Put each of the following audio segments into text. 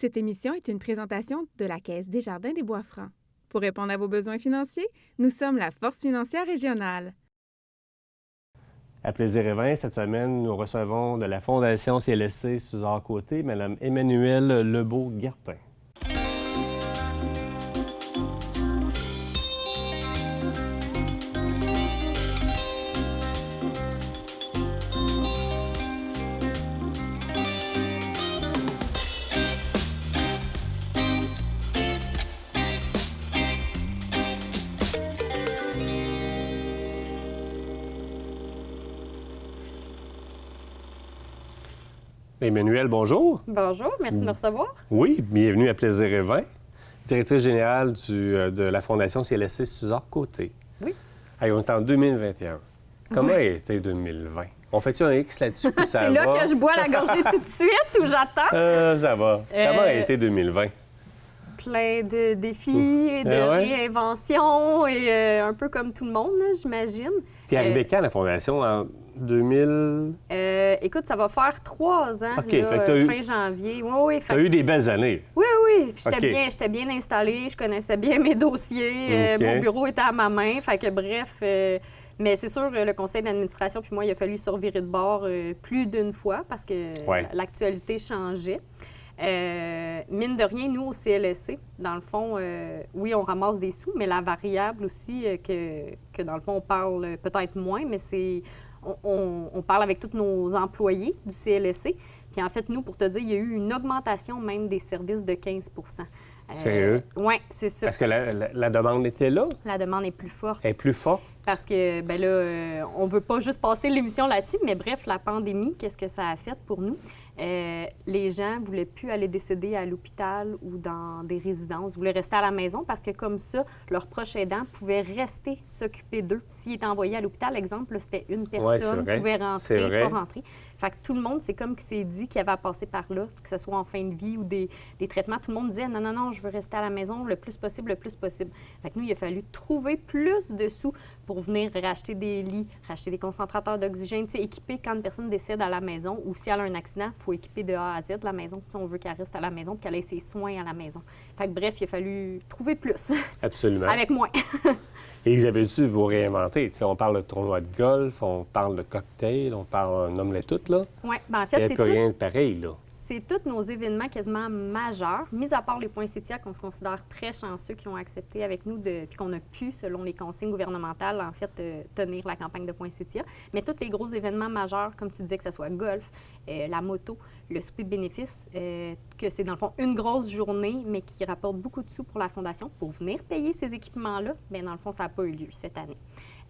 Cette émission est une présentation de la Caisse Desjardins des Bois-Francs. Pour répondre à vos besoins financiers, nous sommes la Force financière régionale. À Plaisir et Vin, cette semaine, nous recevons de la Fondation CLSC Suzard-Côté, Mme Emmanuelle Lebeau-Guertin. Emmanuelle, bonjour. Bonjour, merci de me recevoir. Oui, bienvenue à Plaisir et Vin, directrice générale de la Fondation CLSC Suzard-Côté. Oui. Hey, on est en 2021. Comment a été 2020? On fait-tu un X là-dessus? C'est là que je bois la gorgée tout de suite ou j'attends? Ça va. Comment a été 2020? Plein de défis, de réinventions et un peu comme tout le monde, j'imagine. T'es arrivé quand à la Fondation? En 2000? Écoute, ça va faire 3 ans, OK, là, fait que fin janvier. Oui, tu as eu des belles années. Oui. Puis j'étais bien installée, je connaissais bien mes dossiers, mon bureau était à ma main. Fait que bref, mais c'est sûr, le conseil d'administration, puis moi, il a fallu se revirer de bord plus d'une fois parce que l'actualité changeait. Mine de rien, nous, au CLSC, dans le fond, oui, on ramasse des sous, mais la variable aussi, que dans le fond, on parle peut-être moins, mais c'est... On parle avec tous nos employés du CLSC. Puis en fait, nous, pour te dire, il y a eu une augmentation même des services de 15 Sérieux? Oui, c'est ça. Parce que la demande était là? La demande est plus forte. Elle est plus forte? Parce que, bien là, on ne veut pas juste passer l'émission là-dessus, mais bref, la pandémie, qu'est-ce que ça a fait pour nous? Les gens ne voulaient plus aller décéder à l'hôpital ou dans des résidences. Ils voulaient rester à la maison parce que comme ça, leurs proches aidants pouvaient rester s'occuper d'eux. S'ils étaient envoyés à l'hôpital, exemple, là, c'était une personne qui pouvait rentrer, pas rentrer. Fait que tout le monde, c'est comme qui s'est dit qu'il avait à passer par là, que ce soit en fin de vie ou des traitements. Tout le monde disait non, je veux rester à la maison le plus possible. Fait que nous, il a fallu trouver plus de sous pour venir racheter des lits, racheter des concentrateurs d'oxygène, équiper quand une personne décède à la maison ou si elle a un accident, il faut équiper de A à Z la maison. On veut qu'elle reste à la maison et qu'elle ait ses soins à la maison. Fait que bref, il a fallu trouver plus. Absolument. Avec moins. Et vous avez dû vous réinventer. On parle de tournoi de golf, on parle de cocktail, on parle nomme-les toutes, là. Oui, bien en fait, c'est plus rien de pareil, là. C'est tous nos événements quasiment majeurs, mis à part les poinsettias qu'on se considère très chanceux qui ont accepté avec nous puis qu'on a pu, selon les consignes gouvernementales, en fait, tenir la campagne de poinsettias. Mais tous les gros événements majeurs, comme tu disais, que ce soit golf, la moto, le souper bénéfice, que c'est dans le fond une grosse journée, mais qui rapporte beaucoup de sous pour la Fondation pour venir payer ces équipements-là, bien dans le fond, ça n'a pas eu lieu cette année.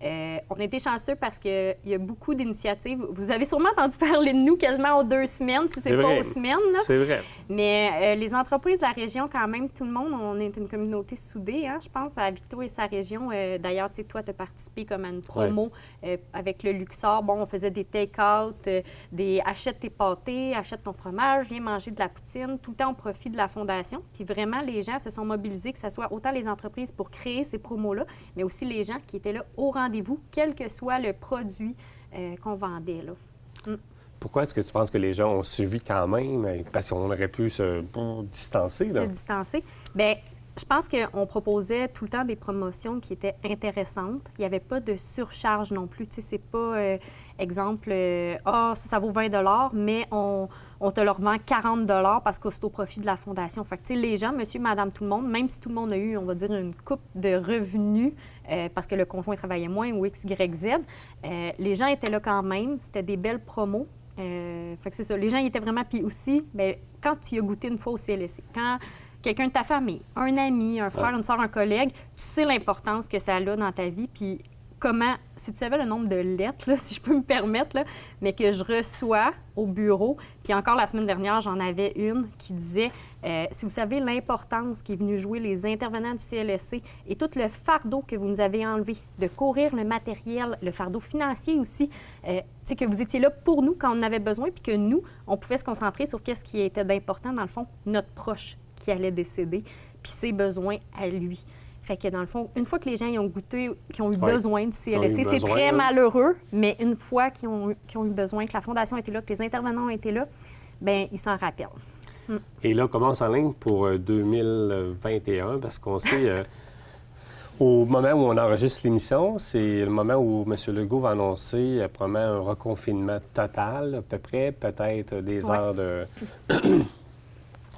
On a été chanceux parce qu'il y a beaucoup d'initiatives. Vous avez sûrement entendu parler de nous quasiment aux 2 semaines, si c'est pas aux semaines. Là. C'est vrai. Mais les entreprises de la région, quand même, tout le monde, on est une communauté soudée, hein, je pense, à Victo et sa région. D'ailleurs, tu sais, toi, tu as participé comme à une promo avec le Luxor. Bon, on faisait des take-out, des achète tes pâtés, achète ton fromage, viens manger de la poutine, tout le temps au profit de la Fondation. Puis vraiment, les gens se sont mobilisés, que ce soit autant les entreprises pour créer ces promos-là, mais aussi les gens qui étaient là au rendez-vous, quel que soit le produit qu'on vendait, là. Pourquoi est-ce que tu penses que les gens ont suivi quand même? Parce qu'on aurait pu se distancer, là. Se distancer? Bien, je pense qu'on proposait tout le temps des promotions qui étaient intéressantes. Il n'y avait pas de surcharge non plus. Tu sais, c'est pas, exemple, ça vaut 20 $, mais on te le revend 40 $ parce que c'est au profit de la Fondation. Fait que, tu sais, les gens, monsieur, madame, tout le monde, même si tout le monde a eu, on va dire, une coupe de revenus parce que le conjoint travaillait moins ou X, Y, Z, les gens étaient là quand même. C'était des belles promos. Fait que c'est ça. Les gens y étaient vraiment... Puis aussi, bien, quand tu as goûté une fois au CLSC, quand quelqu'un de ta famille, un ami, un frère, une soeur, un collègue, tu sais l'importance que ça a dans ta vie. Puis comment... Si tu savais le nombre de lettres, là, si je peux me permettre, là, mais que je reçois au bureau, puis encore la semaine dernière, j'en avais une qui disait si vous savez l'importance qui est venue jouer les intervenants du CLSC et tout le fardeau que vous nous avez enlevé, de courir le matériel, le fardeau financier aussi, que vous étiez là pour nous quand on en avait besoin, puis que nous, on pouvait se concentrer sur qu'est-ce qui était d'important, dans le fond, notre proche qui allait décéder, puis ses besoins à lui. Fait que dans le fond, une fois que les gens y ont goûté, qui ont eu besoin du CLSC, c'est très malheureux, mais une fois qu'ils ont eu besoin, que la Fondation était là, que les intervenants étaient là, bien, ils s'en rappellent. Et là, comment on s'enligne pour 2021? Parce qu'on sait, au moment où on enregistre l'émission, c'est le moment où M. Legault va annoncer probablement un reconfinement total, à peu près, peut-être des heures de... Il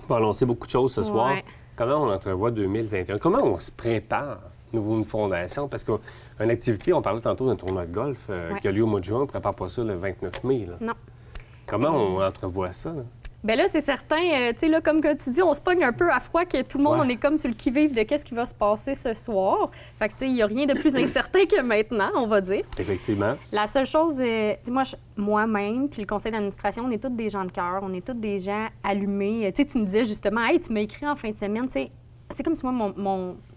va annoncer beaucoup de choses ce soir. Comment on entrevoit 2021? Comment on se prépare, une fondation? Parce qu'une activité, on parlait tantôt d'un tournoi de golf qui a lieu au mois de juin, on ne prépare pas ça le 29 mai. Là. Non. Comment on entrevoit ça? Là? Bien là, c'est certain, tu sais, là, comme que tu dis, on se pogne un peu à froid que tout le monde, on est comme sur le qui-vive de qu'est-ce qui va se passer ce soir. Fait que, tu sais, il n'y a rien de plus incertain que maintenant, on va dire. Effectivement. La seule chose, tu sais, moi-même, puis le conseil d'administration, on est tous des gens de cœur, on est tous des gens allumés. Tu sais, tu me disais justement, hey, tu m'as écrit en fin de semaine, tu sais, c'est comme si moi,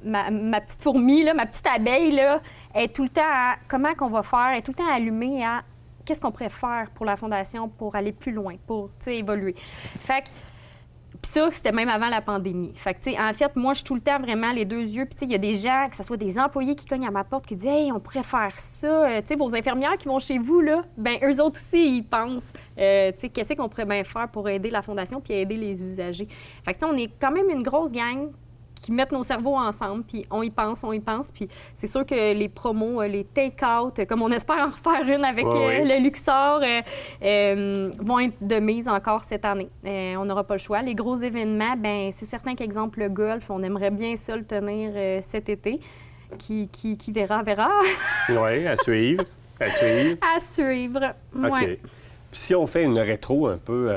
ma petite fourmi, là, ma petite abeille, là, est tout le temps à comment qu'on va faire, est tout le temps allumée à qu'est-ce qu'on pourrait faire pour la Fondation pour aller plus loin, pour, tu sais, évoluer. Fait que, puis ça, c'était même avant la pandémie. Fait que, tu sais, en fait, moi, je suis tout le temps vraiment les deux yeux. Puis, tu sais, il y a des gens, que ce soit des employés qui cognent à ma porte, qui disent « Hey, on pourrait faire ça. Tu sais, vos infirmières qui vont chez vous, là, bien, eux autres aussi, ils pensent. Tu sais, qu'est-ce qu'on pourrait bien faire pour aider la Fondation puis aider les usagers. Fait que, tu sais, on est quand même une grosse gang qui mettent nos cerveaux ensemble, puis on y pense. Puis c'est sûr que les promos, les take-out, comme on espère en refaire une avec le Luxor, vont être de mise encore cette année. On n'aura pas le choix. Les gros événements, bien, c'est certain qu'exemple, le golf, on aimerait bien ça le tenir cet été. Qui verra. Oui, à suivre. À suivre. À suivre, oui. OK. Puis si on fait une rétro un peu...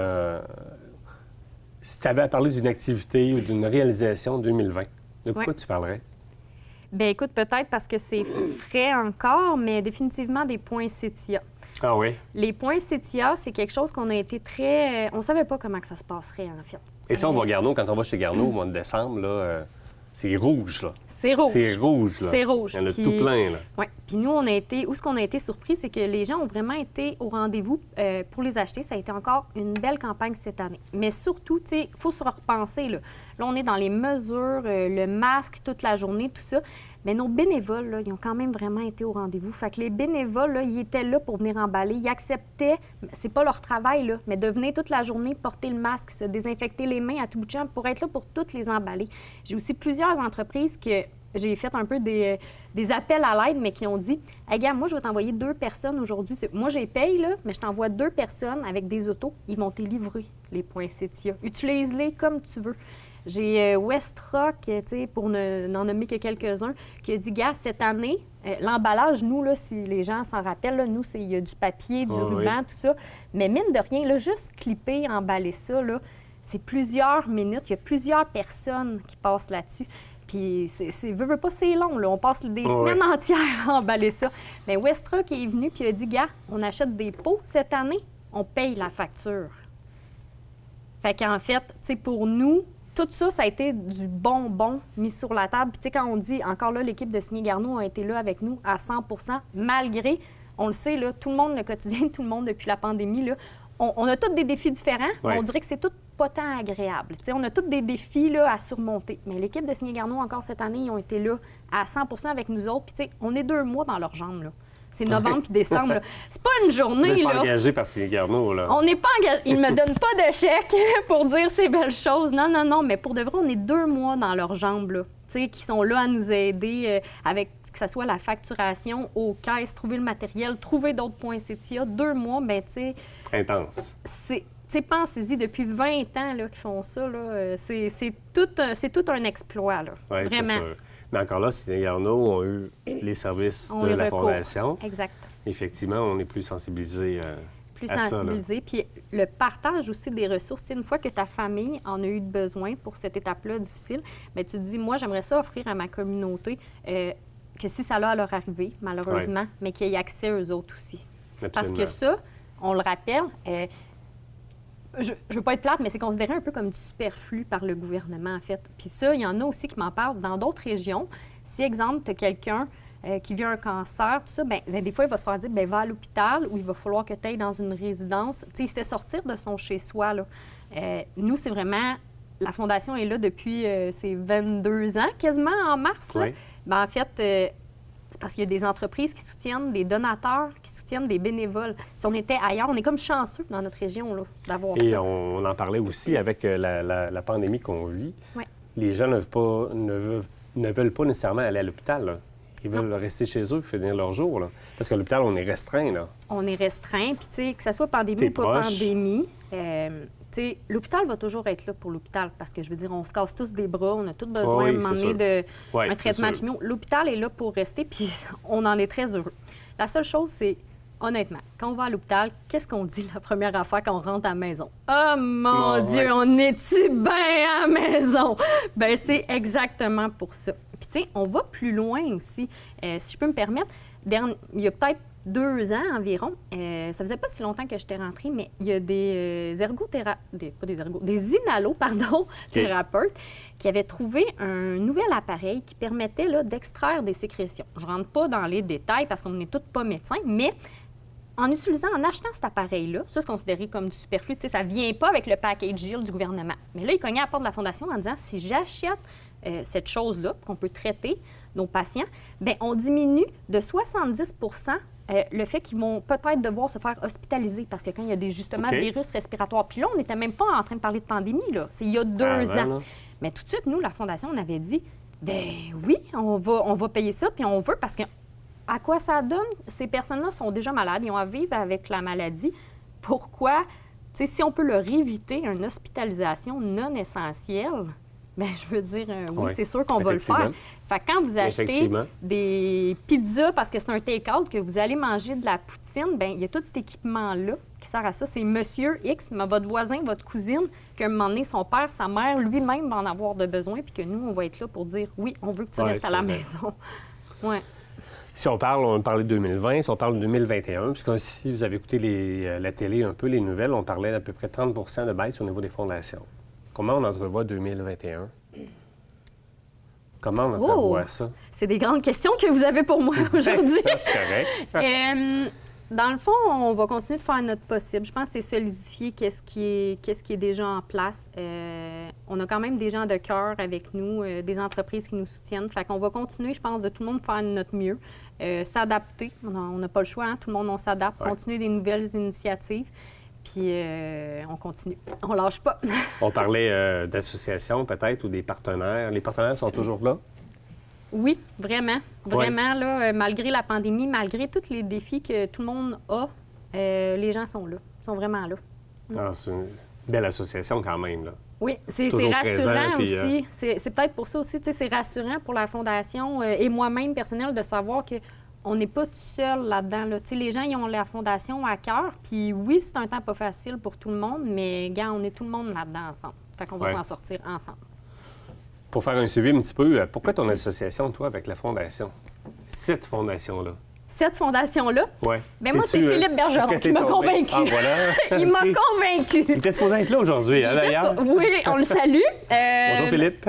Si tu avais à parler d'une activité ou d'une réalisation 2020, de quoi tu parlerais? Bien, écoute, peut-être parce que c'est frais encore, mais définitivement des points CETIA. Ah oui? Les points CETIA, c'est quelque chose qu'on a été très... on savait pas comment que ça se passerait, en fait. Et si on va à Garneau, quand on va chez Garneau au mois de décembre, là, c'est rouge, là. C'est rouge. C'est rouge, là. C'est rouge. Il y en a tout plein, là. Oui. Puis nous, on a été... Où ce qu'on a été surpris, c'est que les gens ont vraiment été au rendez-vous pour les acheter. Ça a été encore une belle campagne cette année. Mais surtout, tu sais, il faut se repenser, là. Là, on est dans les mesures, le masque toute la journée, tout ça. Mais nos bénévoles, là, ils ont quand même vraiment été au rendez-vous. Fait que les bénévoles, là, ils étaient là pour venir emballer. Ils acceptaient, c'est pas leur travail, là, mais de venir toute la journée porter le masque, se désinfecter les mains à tout bout de champ pour être là pour toutes les emballer. J'ai aussi plusieurs entreprises que j'ai fait un peu des appels à l'aide, mais qui ont dit « Hey, gars, moi, je vais t'envoyer 2 personnes aujourd'hui. Moi, je les paye, là, mais je t'envoie 2 personnes avec des autos. Ils vont te livrer les points CETIA. Utilise-les comme tu veux. » J'ai Westrock, tu sais, pour n'en nommer que quelques-uns, qui a dit, gars, cette année, l'emballage, nous, là, si les gens s'en rappellent, là, nous, il y a du papier, du ruban, tout ça. Mais mine de rien, là, juste clipper, emballer ça, là, c'est plusieurs minutes. Il y a plusieurs personnes qui passent là-dessus. Puis, veux pas, c'est long, là. On passe des semaines entières à emballer ça. Mais Westrock est venu puis a dit, gars, on achète des pots cette année, on paye la facture. Fait qu'en fait, tu sais, pour nous, tout ça, ça a été du bonbon mis sur la table. Puis, tu sais, quand on dit, encore là, l'équipe de Signé Garneau a été là avec nous à 100 malgré, on le sait, là, tout le monde, le quotidien, tout le monde depuis la pandémie, là, on a tous des défis différents, mais on dirait que c'est tout pas tant agréable. Tu sais, on a tous des défis là, à surmonter. Mais l'équipe de Signé Garneau, encore cette année, ils ont été là à 100 avec nous autres. Puis, tu sais, on est 2 mois dans leurs jambes, là. C'est novembre puis décembre. Là. C'est pas une journée, là. On n'est pas engagé par Signé Garneau, là. On n'est pas engagé. Ils me donnent pas de chèque pour dire ces belles choses. Non. Mais pour de vrai, on est 2 mois dans leurs jambes, là. Tu sais, qui sont là à nous aider avec que ce soit la facturation aux caisses, trouver le matériel, trouver d'autres points CETIA. 2 mois, bien, tu sais... Intense. Tu sais, pensez-y, depuis 20 ans là, qu'ils font ça, là, c'est tout un exploit, là. Oui, c'est sûr. Mais encore là, Signé Garneau ont eu les services de la Fondation. Exact. Effectivement, on est plus sensibilisés à ça. Puis le partage aussi des ressources. T'sais, une fois que ta famille en a eu besoin pour cette étape-là difficile, bien, tu te dis, moi, j'aimerais ça offrir à ma communauté que si ça a à leur arriver, malheureusement, mais qu'il y ait accès eux autres aussi. Absolument. Parce que ça, on le rappelle, je veux pas être plate, mais c'est considéré un peu comme du superflu par le gouvernement, en fait. Puis ça, il y en a aussi qui m'en parlent dans d'autres régions. Si, exemple, tu as quelqu'un qui vit un cancer, tout ça, bien, des fois, il va se faire dire, bien, va à l'hôpital ou il va falloir que tu ailles dans une résidence. Tu sais, il se fait sortir de son chez-soi, là. Nous, c'est vraiment... La Fondation est là depuis ses 22 ans, quasiment, en mars. Là. Oui. Bien, en fait... c'est parce qu'il y a des entreprises qui soutiennent, des donateurs qui soutiennent, des bénévoles. Si on était ailleurs, on est comme chanceux dans notre région là, d'avoir ça. Et on en parlait aussi avec la pandémie qu'on vit. Ouais. Les gens ne veulent pas nécessairement aller à l'hôpital, là. Ils veulent rester chez eux et finir leur jour, là. Parce qu'à l'hôpital, on est restreint, là. On est restreint, puis tu sais, que ce soit pandémie T'es ou pas proche. pandémie, tu sais, l'hôpital va toujours être là pour l'hôpital, parce que je veux dire, on se casse tous des bras, on a tous besoin Oui, à un moment c'est donné Ouais, d'un c'est traitement de sûr. chimio. L'hôpital est là pour rester, puis on en est très heureux. La seule chose, c'est, honnêtement, quand on va à l'hôpital, qu'est-ce qu'on dit la première affaire quand on rentre à la maison? Oh mon Ah, Dieu, ouais. on est-tu bien à la maison? Bien, c'est exactement pour ça. Puis tu sais, on va plus loin aussi. Si je peux me permettre, il y a peut-être 2 ans environ, ça faisait pas si longtemps que j'étais rentrée, mais il y a des inhalothérapeutes qui avaient trouvé un nouvel appareil qui permettait là, d'extraire des sécrétions. Je rentre pas dans les détails parce qu'on n'est tous pas médecins, mais en achetant cet appareil-là, ça c'est considéré comme du superflu, tu sais, ça ne vient pas avec le package deal du gouvernement. Mais là, il cognait à la porte de la Fondation en disant, si j'achète cette chose-là, qu'on peut traiter nos patients, bien, on diminue de 70 le fait qu'ils vont peut-être devoir se faire hospitaliser parce que quand il y a des justement OK. virus respiratoires. Puis là, on n'était même pas en train de parler de pandémie, là. C'est il y a 2 Avant, ans. là. Mais tout de suite, nous, la Fondation, on avait dit, ben oui, on va payer ça, puis on veut parce que à quoi ça donne? Ces personnes-là sont déjà malades, ils ont à vivre avec la maladie. Pourquoi? Tu sais, si on peut leur éviter une hospitalisation non essentielle, bien, je veux dire, oui, Ouais, c'est sûr qu'on va le faire. Fait que quand vous achetez Effectivement. des pizzas parce que c'est un take-out, que vous allez manger de la poutine, bien, il y a tout cet équipement-là qui sert à ça. C'est Monsieur X, mais votre voisin, votre cousine, qu'à un moment donné, son père, sa mère, lui-même va en avoir de besoin, puis que nous, on va être là pour dire, oui, on veut que tu Ouais, restes à c'est la vrai. maison. Oui. Si on parlait de 2020, si on parle de 2021, puisque si vous avez écouté la télé un peu, les nouvelles, on parlait d'à peu près 30 de baisse au niveau des fondations. Comment on entrevoit 2021? Comment on entrevoit ça? C'est des grandes questions que vous avez pour moi aujourd'hui. C'est correct. Dans le fond, on va continuer de faire notre possible. Je pense que c'est solidifier qu'est-ce qui est déjà en place. On a quand même des gens de cœur avec nous, des entreprises qui nous soutiennent. Fait qu'on va continuer, je pense, de tout le monde faire de notre mieux. S'adapter. On n'a pas le choix, hein? Tout le monde, on s'adapte. Ouais. Continuer des nouvelles initiatives. Puis on continue. On lâche pas. On parlait d'associations peut-être ou des partenaires. Les partenaires sont toujours là? Oui, vraiment. Vraiment, là, malgré la pandémie, malgré tous les défis que tout le monde a, les gens sont là. Ils sont vraiment là. Ah, c'est une belle association quand même, là. Oui, c'est Toujours rassurant présent, puis, aussi. C'est peut-être pour ça aussi, tu sais, c'est rassurant pour la Fondation et moi-même, personnel, de savoir qu'on n'est pas tout seul là-dedans. Là. Tu sais, les gens, ils ont la Fondation à cœur. Puis oui, c'est un temps pas facile pour tout le monde, mais gars, on est tout le monde là-dedans ensemble. Fait qu'on va s'en sortir ensemble. Pour faire un suivi un petit peu, pourquoi ton association, toi, avec la Fondation? Cette fondation-là? Cette fondation-là, Oui. bien moi, c'est Philippe Bergeron qui m'a convaincu. Ah, voilà. Il m'a convaincu. Il était supposé être là aujourd'hui, hein, d'ailleurs. Oui, on le salue. Bonjour, Philippe.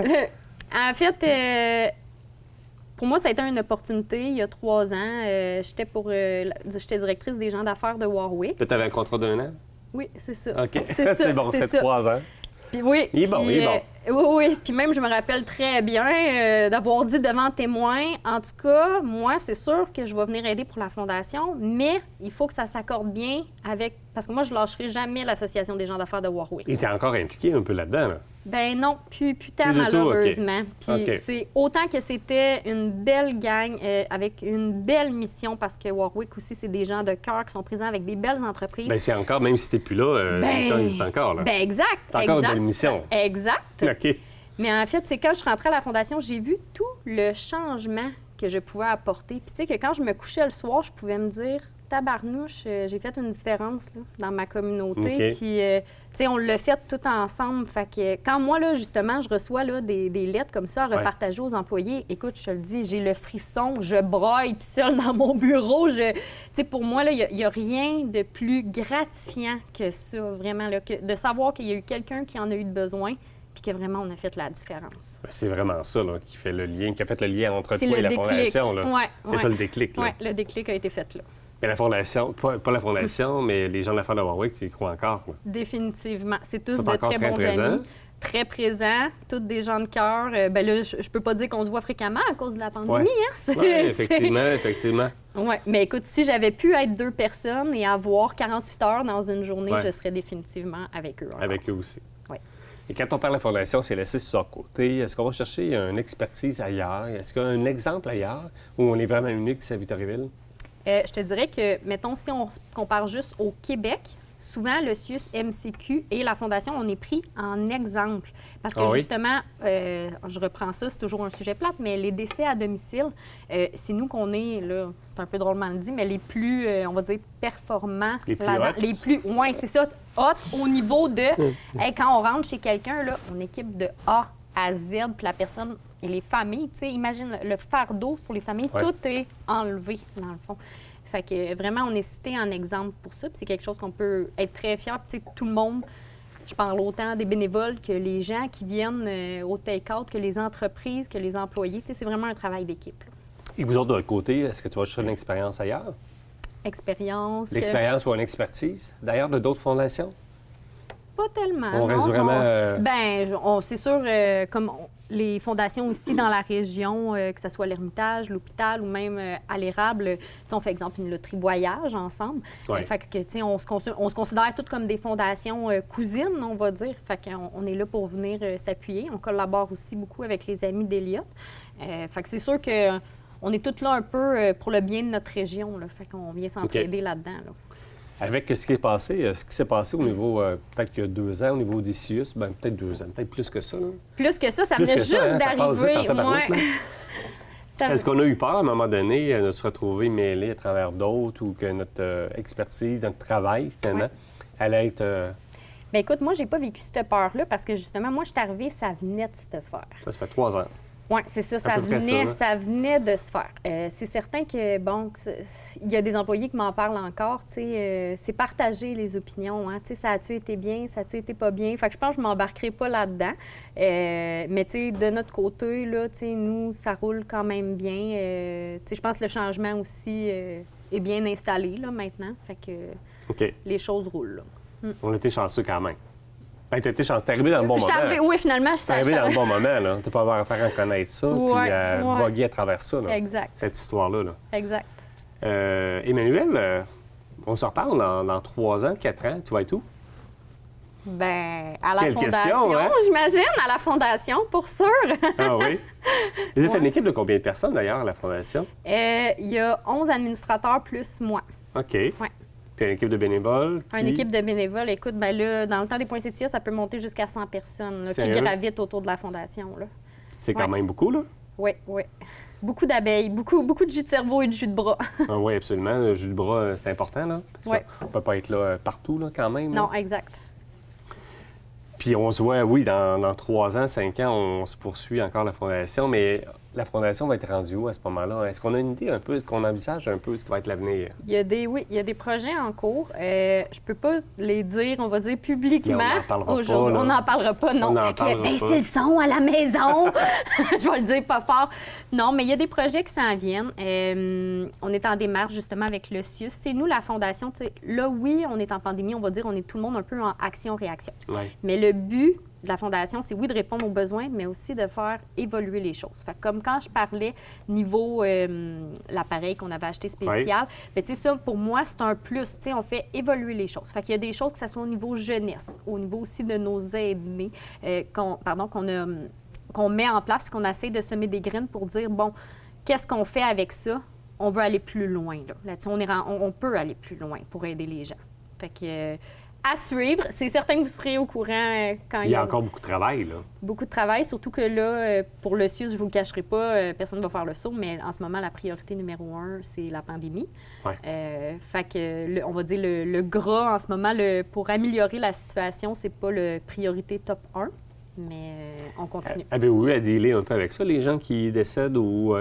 En fait, pour moi, ça a été une opportunité. Il y a 3 ans, j'étais directrice des gens d'affaires de Warwick. Tu avais un contrat d'1 an? Oui, c'est ça. OK. C'est ça, bon, c'est fait ça. 3 ans. Puis oui. Il est bon, puis, il est bon. Oui. Puis même, je me rappelle très bien d'avoir dit devant témoin, en tout cas, moi, c'est sûr que je vais venir aider pour la Fondation, mais il faut que ça s'accorde bien avec... Parce que moi, je lâcherai jamais l'Association des gens d'affaires de Warwick. Il était encore impliqué un peu là-dedans, là. Ben non, plus tant, Plus du tout, malheureusement. OK. Puis c'est autant que c'était une belle gang avec une belle mission, parce que Warwick aussi, c'est des gens de cœur qui sont présents avec des belles entreprises. Bien, c'est encore, même si tu n'es plus là, ça existe encore, là. Ben exact. C'est encore une belle mission. Exact. OK. Mais en fait, c'est quand je suis rentrée à la Fondation, j'ai vu tout le changement que je pouvais apporter. Puis tu sais que quand je me couchais le soir, je pouvais me dire, tabarnouche, j'ai fait une différence là, dans ma communauté. OK. Puis, tu sais, on l'a fait tout ensemble. Fait que quand moi, là, justement, je reçois là, des lettres comme ça à repartager aux employés, écoute, je te le dis, j'ai le frisson, je braille puis seule dans mon bureau. Tu sais, pour moi, là, il n'y a rien de plus gratifiant que ça, vraiment, là, de savoir qu'il y a eu quelqu'un qui en a eu de besoin puis que vraiment, on a fait la différence. Ben, c'est vraiment ça, là, qui fait le lien, qui a fait le lien entre C'est toi et le la déclic. Fondation, là. Ouais, C'est ça le déclic, là. Oui, le déclic a été fait là. Mais la Fondation, pas la Fondation, mais les gens de l'affaire de Warwick, tu y crois encore, là. Définitivement. C'est tous Sont de encore très très bons présents? amis. très présents, tous des gens de cœur. Ben là, je peux pas dire qu'on se voit fréquemment à cause de la pandémie. Ouais. Hein? Oui, effectivement. Oui, mais écoute, si j'avais pu être 2 personnes et avoir 48 heures dans une journée, je serais définitivement avec eux. Encore. Avec eux aussi. Oui. Et quand on parle de la Fondation, c'est laissé sur son côté. Est-ce qu'on va chercher une expertise ailleurs? Est-ce qu'il y a un exemple ailleurs où on est vraiment unique, c'est à Victoriaville? Je te dirais que, mettons, si on compare juste au Québec, souvent, le CIUS MCQ et la Fondation, on est pris en exemple. Parce que, justement, je reprends ça, c'est toujours un sujet plate, mais les décès à domicile, c'est nous qu'on est, là, c'est un peu drôlement dit, mais les plus, on va dire, performants. Les plus hot. Oui, c'est ça, hot au niveau de... quand on rentre chez quelqu'un, là, on équipe de A à Z, puis la personne et les familles, tu sais, imagine le fardeau pour les familles, tout est enlevé, dans le fond. Fait que vraiment, on est cité en exemple pour ça. Puis c'est quelque chose qu'on peut être très fier. Puis tout le monde, je parle autant des bénévoles que les gens qui viennent au take-out, que les entreprises, que les employés. C'est vraiment un travail d'équipe. Là. Et vous autres, de votre côté, est-ce que tu vas chercher une expérience ailleurs? Expérience. L'expérience ou une expertise, d'ailleurs, de d'autres fondations? Pas tellement. On reste vraiment... c'est sûr, comme les fondations aussi dans la région, que ce soit l'Ermitage, l'Hôpital ou même à l'Érable, on fait exemple une loterie voyage ensemble. Fait que, on se considère toutes comme des fondations cousines, on va dire. Fait qu'on est là pour venir s'appuyer. On collabore aussi beaucoup avec les amis d'Eliott. Fait que c'est sûr que on est toutes là un peu pour le bien de notre région. Là. Fait qu'on vient s'entraider là-dedans. Là. Avec ce qui s'est passé au niveau, peut-être qu'il y a 2 ans, au niveau des CIUS, bien peut-être 2 ans, peut-être plus que ça. Là. Plus que ça venait juste d'arriver. Est-ce qu'on a eu peur, à un moment donné, de se retrouver mêlés à travers d'autres ou que notre expertise, notre travail, finalement, allait être... Bien, écoute, moi, j'ai pas vécu cette peur-là parce que, justement, moi, je suis arrivée, ça venait de se faire. Ça fait 3 ans. Oui, c'est ça, ça venait de se faire. C'est certain que, bon, il y a des employés qui m'en parlent encore, tu sais, c'est partager les opinions, hein, tu sais, ça a-tu été bien, ça a-tu été pas bien, fait que je pense que je m'embarquerai pas là-dedans, mais tu sais, de notre côté, là, tu sais, nous, ça roule quand même bien, tu sais, je pense que le changement aussi est bien installé, là, maintenant, fait que les choses roulent, là. On a été chanceux quand même. Ben, t'es arrivé dans le bon moment. Oui, finalement, je suis arrivé dans le bon moment, là. T'as pas avoir à faire en connaître ça, puis voguer à travers ça, là. Exact. Cette histoire-là, là. Exact. Emmanuel, on se reparle dans 3 ans, 4 ans. Tu vas être où? Bien, à la Quelle Fondation, question, hein? J'imagine, à la Fondation, pour sûr. Ah oui? Vous êtes une équipe de combien de personnes, d'ailleurs, à la Fondation? Il y a 11 administrateurs plus moi. OK. Ouais. Puis une équipe de bénévoles. Puis... Une équipe de bénévoles. Écoute, bien là, dans le temps des poinsettias, ça peut monter jusqu'à 100 personnes là, qui gravitent autour de la Fondation. Là. C'est quand même beaucoup, là? Oui, oui. Beaucoup d'abeilles, beaucoup de jus de cerveau et de jus de bras. Ah oui, absolument. Le jus de bras, c'est important, là. Parce qu'on ne peut pas être là partout, là, quand même. Non, là. exact. Puis on se voit, oui, dans 3 ans, 5 ans, on se poursuit encore la Fondation, mais la Fondation va être rendue où à ce moment-là? Est-ce qu'on a une idée un peu, est-ce qu'on envisage un peu ce qui va être l'avenir? Il y a des projets en cours. Je peux pas les dire, on va dire, publiquement aujourd'hui. On n'en parlera pas, non. Baissez le son à la maison! Je vais le dire pas fort. Non, mais il y a des projets qui s'en viennent. On est en démarche, justement, avec le CIUS. C'est nous, la Fondation, là, oui, on est en pandémie, on va dire, on est tout le monde un peu en action-réaction. Ouais. Mais le but de la Fondation, c'est oui de répondre aux besoins, mais aussi de faire évoluer les choses. Fait que comme quand je parlais niveau l'appareil qu'on avait acheté spécial, bien, tu sais, ça, pour moi, c'est un plus. Tu sais, on fait évoluer les choses. Fait qu'il y a des choses que ce soit au niveau jeunesse, au niveau aussi de nos aînés, qu'on met en place, qu'on essaie de semer des graines pour dire, bon, qu'est-ce qu'on fait avec ça? On veut aller plus loin. Là-dessus, on peut aller plus loin pour aider les gens. Fait que... à suivre. C'est certain que vous serez au courant quand il y a encore beaucoup de travail, là. Beaucoup de travail, surtout que là, pour le CIUS, je ne vous le cacherai pas, personne ne va faire le saut, mais en ce moment, la priorité numéro 1, c'est la pandémie. Ouais. Fait que, on va dire, le gras, en ce moment, pour améliorer la situation, c'est pas le priorité top 1, mais on continue. Avez-vous eu à dealer un peu avec ça, les gens qui décèdent ou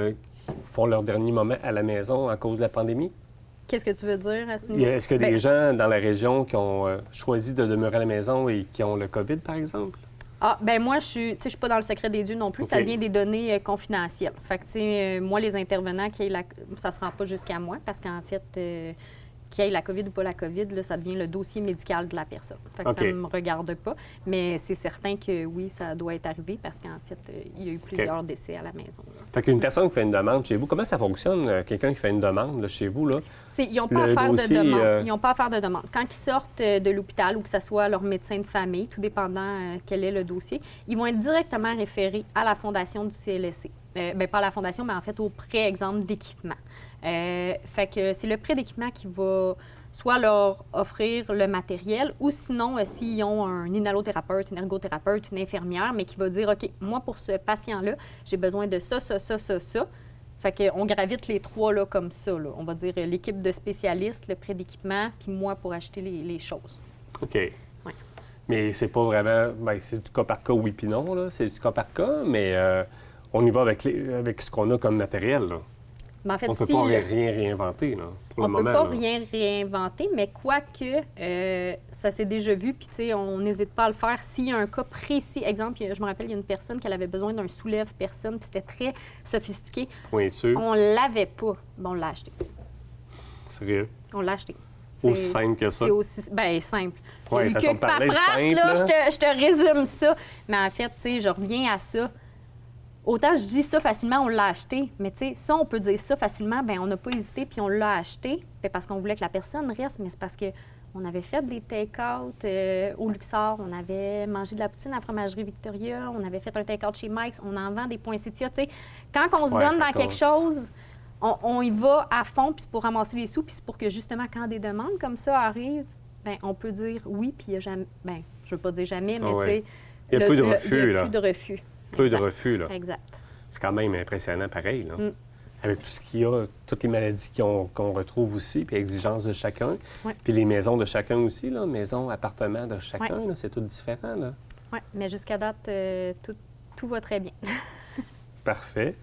font leur dernier moment à la maison à cause de la pandémie? Qu'est-ce que tu veux dire à ce niveau? Est-ce que des gens dans la région qui ont choisi de demeurer à la maison et qui ont le COVID, par exemple? Ah, ben moi, je suis pas dans le secret des dieux non plus. Okay. Ça vient des données confidentielles. Fait que, tu sais, moi, les intervenants, ça se rend pas jusqu'à moi parce qu'en fait, qu'il y ait la COVID ou pas la COVID, là, ça devient le dossier médical de la personne. Fait que OK. ça ne me regarde pas. Mais c'est certain que oui, ça doit être arrivé parce qu'en fait, il y a eu plusieurs décès à la maison. Là. Fait qu'une personne qui fait une demande chez vous, comment ça fonctionne, quelqu'un qui fait une demande là, chez vous, là? Ils n'ont pas à Le faire dossier, de demande. Ils n'ont pas à faire de demande. Quand ils sortent de l'hôpital ou que ce soit leur médecin de famille, tout dépendant quel est le dossier, ils vont être directement référés à la fondation du CLSC. Bien, pas à la fondation, mais en fait au prêt, exemple, d'équipement. Fait que c'est le prêt d'équipement qui va soit leur offrir le matériel ou sinon, s'ils ont un inhalothérapeute, une ergothérapeute, une infirmière, mais qui va dire, OK, moi, pour ce patient-là, j'ai besoin de ça. Fait qu'on gravite les trois là, comme ça. Là. On va dire l'équipe de spécialistes, le prêt d'équipement, puis moi pour acheter les choses. OK. Ouais. Mais c'est pas vraiment... Bien, c'est du cas par cas, oui puis non, là. C'est du cas par cas, mais on y va avec ce qu'on a comme matériel, là. Ben, en fait, On ne peut pas rien réinventer, là, pour on le ne peut moment. pas là. rien réinventer, mais quoique, ça s'est déjà vu, puis tu sais, on n'hésite pas à le faire. S'il y a un cas précis, exemple, je me rappelle, il y a une personne qui avait besoin d'un soulève-personne, puis c'était très sophistiqué. Point sûr. On l'avait pas. Bon, on l'a acheté. Sérieux. On l'a acheté. Aussi simple que ça. C'est aussi simple. Ouais, Il y a eu façon que de parler, paperasse, simple, là, là. je te résume ça. Mais en fait, tu sais, je reviens à ça. Autant je dis ça facilement, on l'a acheté, mais tu sais, ça, on peut dire ça facilement, bien, on n'a pas hésité, puis on l'a acheté, bien, parce qu'on voulait que la personne reste, mais c'est parce qu'on avait fait des take-out au Luxor, on avait mangé de la poutine à la fromagerie Victoria, on avait fait un take-out chez Mike's, on en vend des poinsettias, tu sais. Quand on se Ouais, donne dans fait quelque chose, on y va à fond, puis c'est pour ramasser les sous, puis c'est pour que, justement, quand des demandes comme ça arrivent, bien, on peut dire oui, puis il n'y a jamais... Bien, je ne veux pas dire jamais, mais tu sais... Il y a peu de refus, il y a là. plus de refus. Peu Exact. de refus, là. Exact. C'est quand même impressionnant, pareil, là. Mm. Avec tout ce qu'il y a, toutes les maladies qu'on retrouve aussi, puis exigences de chacun, Ouais. puis les maisons de chacun aussi, là, maisons, appartements de chacun, Ouais. là, c'est tout différent, là. Oui, mais jusqu'à date, tout va très bien. Parfait.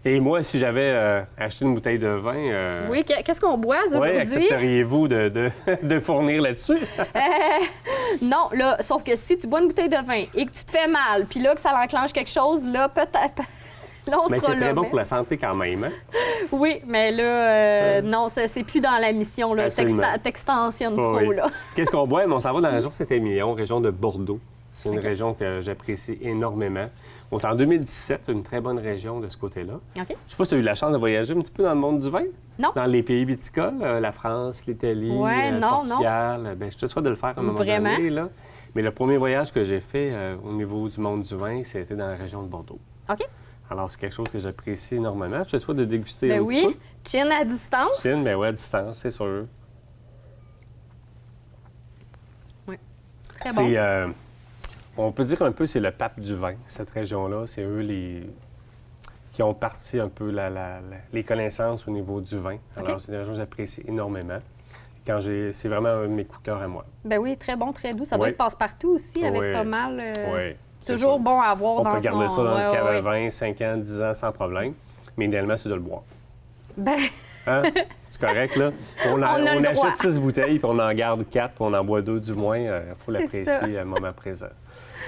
Et moi, si j'avais acheté une bouteille de vin... Oui, qu'est-ce qu'on boit Oui, aujourd'hui? accepteriez-vous de fournir là-dessus? Non, là, sauf que si tu bois une bouteille de vin et que tu te fais mal, puis là, que ça enclenche quelque chose, là, peut-être... Là, on Mais sera c'est là. très bon mais- pour la santé quand même, hein? Oui, mais là, non, c'est plus dans la mission, là. Absolument. T'extensionnes trop, Oui. là. Qu'est-ce qu'on boit? On s'en va dans la région Saint-Émilion, région de Bordeaux. C'est une région que j'apprécie énormément. On est en 2017, une très bonne région de ce côté-là. OK? Je ne sais pas si tu as eu la chance de voyager un petit peu dans le monde du vin? Non. Dans les pays viticoles, la France, l'Italie, Ouais, non, Portugal. Bien, je te souhaite de le faire à un moment Vraiment? donné. Là. Mais le premier voyage que j'ai fait au niveau du monde du vin, c'était dans la région de Bordeaux. OK? Alors, c'est quelque chose que j'apprécie énormément. Je te souhaite de déguster Ben un petit oui. Chin à distance. peu. Chine, mais ouais, à distance, c'est sûr. Très bon. C'est, on peut dire un peu, c'est le pape du vin, cette région-là. C'est eux qui ont parti un peu les connaissances au niveau du vin. Alors, OK. c'est une région que j'apprécie énormément. C'est vraiment un de mes coups de cœur à moi. Ben oui, très bon, très doux. Ça doit Oui. être passe-partout aussi, avec Oui. pas mal... Oui. c'est Toujours sûr. bon à avoir On dans peut garder son... ça dans Ouais, le cave ouais, à vin, 5 ans, 10 ans, sans problème. Mais idéalement, c'est de le boire. Ben, Hein? C'est correct, là? On a le droit. achète 6 bouteilles, puis on en garde 4, puis on en boit 2 du moins. Il faut C'est l'apprécier à un moment présent.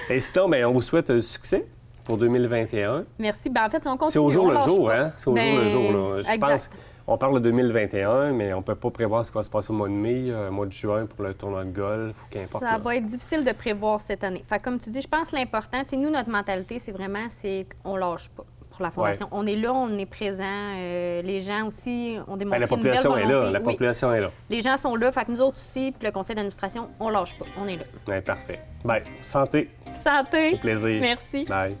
Et sinon, bien, on vous souhaite succès pour 2021. merci. Ben en fait, on continue. C'est au jour on le lâche jour, pas. hein? C'est au Ben, jour le jour, là. Je exact. pense, on parle de 2021, mais on ne peut pas prévoir ce qui va se passer au mois de mai, au mois de juin pour le tournoi de golf, ou qu'importe. Ça là. va être difficile de prévoir cette année. Fait que comme tu dis, je pense que l'important, tu sais, nous, notre mentalité, c'est vraiment, c'est qu'on lâche pas pour la Fondation. Ouais. On est là, on est présent. Les gens aussi ont démontré Ben, la une belle population est là. volonté. La Oui. population est là. Les gens sont là. Fait que nous autres aussi, puis le conseil d'administration, on lâche pas. On est là. Ouais, parfait. Bien, santé, Santé! au plaisir. Merci. Bye.